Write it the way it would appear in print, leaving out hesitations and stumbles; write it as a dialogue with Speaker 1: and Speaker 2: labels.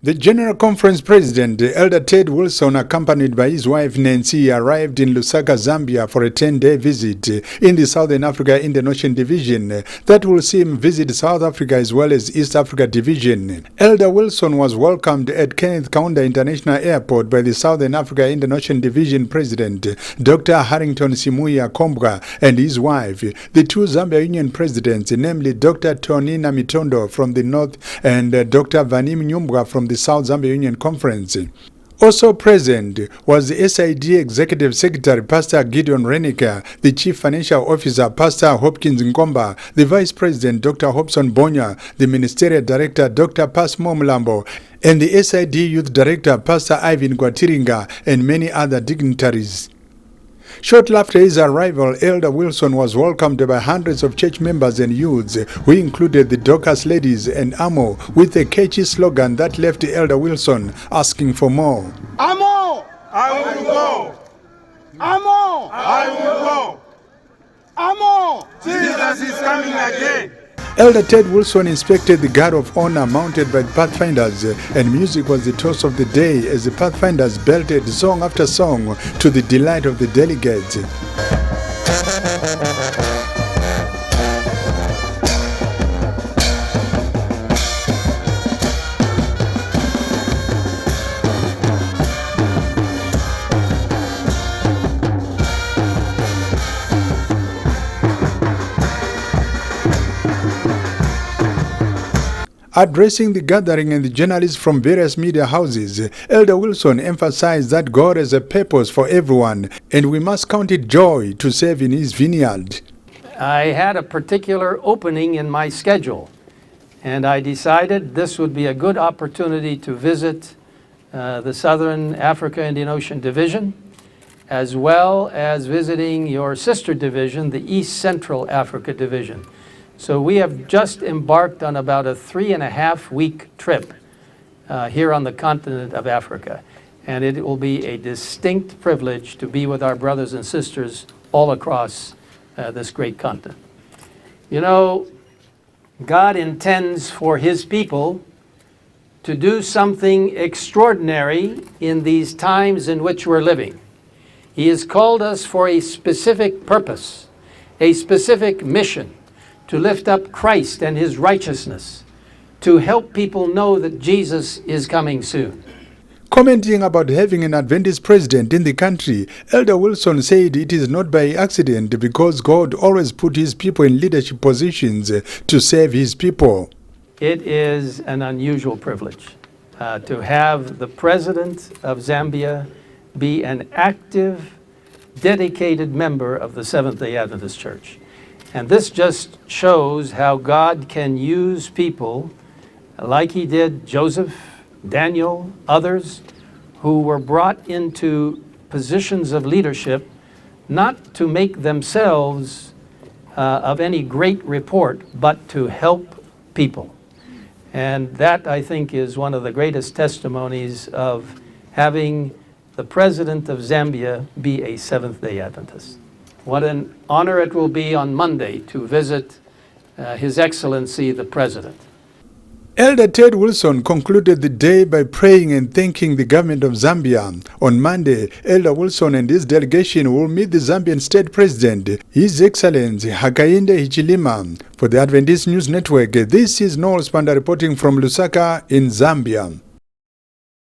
Speaker 1: The General Conference President, Elder Ted Wilson, accompanied by his wife Nancy, arrived in Lusaka, Zambia for a 10-day visit in the Southern Africa Indian Ocean Division that will see him visit South Africa as well as East Africa Division. Elder Wilson was welcomed at Kenneth Kaunda International Airport by the Southern Africa Indian Ocean Division President, Dr. Harrington Simuya Kombwa, and his wife, the two Zambia Union presidents, namely Dr. Tonina Mitondo from the North and Dr. Vanim Nyumbwa from the South Zambia Union Conference. Also present was the SID Executive Secretary, Pastor Gideon Renica, the Chief Financial Officer, Pastor Hopkins Nkomba, the Vice President, Dr. Hobson Bonya, the Ministerial Director, Dr. Pasmo Mlambo, and the SID Youth Director, Pastor Ivan Gwatiringa, and many other dignitaries. Shortly after his arrival, Elder Wilson was welcomed by hundreds of church members and youths, who included the Dorcas ladies and Amo, with a catchy slogan that left Elder Wilson asking for more.
Speaker 2: Amo, I will go. Amo, I will go. Amo, Jesus is coming again.
Speaker 1: Elder Ted Wilson inspected the guard of honor mounted by the Pathfinders, and music was the toast of the day as the Pathfinders belted song after song to the delight of the delegates. Addressing the gathering and the journalists from various media houses, Elder Wilson emphasized that God has a purpose for everyone, and we must count it joy to serve in His vineyard.
Speaker 3: I had a particular opening in my schedule, and I decided this would be a good opportunity to visit the Southern Africa Indian Ocean Division, as well as visiting your sister division, the East Central Africa Division. So we have just embarked on about a 3.5-week trip here on the continent of Africa. And it will be a distinct privilege to be with our brothers and sisters all across this great continent. You know, God intends for His people to do something extraordinary in these times in which we're living. He has called us for a specific purpose, a specific mission, to lift up Christ and His righteousness, to help people know that Jesus is coming soon.
Speaker 1: Commenting about having an Adventist president in the country, Elder Wilson said it is not by accident because God always put His people in leadership positions to serve His people.
Speaker 3: It is an unusual privilege to have the President of Zambia be an active, dedicated member of the Seventh-day Adventist Church. And this just shows how God can use people like He did Joseph, Daniel, others who were brought into positions of leadership not to make themselves of any great report, but to help people. And that, I think, is one of the greatest testimonies of having the President of Zambia be a Seventh-day Adventist. What an honor it will be on Monday to visit His Excellency the President.
Speaker 1: Elder Ted Wilson concluded the day by praying and thanking the government of Zambia. On Monday, Elder Wilson and his delegation will meet the Zambian State President, His Excellency Hakainde Hichilema. For the Adventist News Network, this is Noel Spanda reporting from Lusaka in Zambia.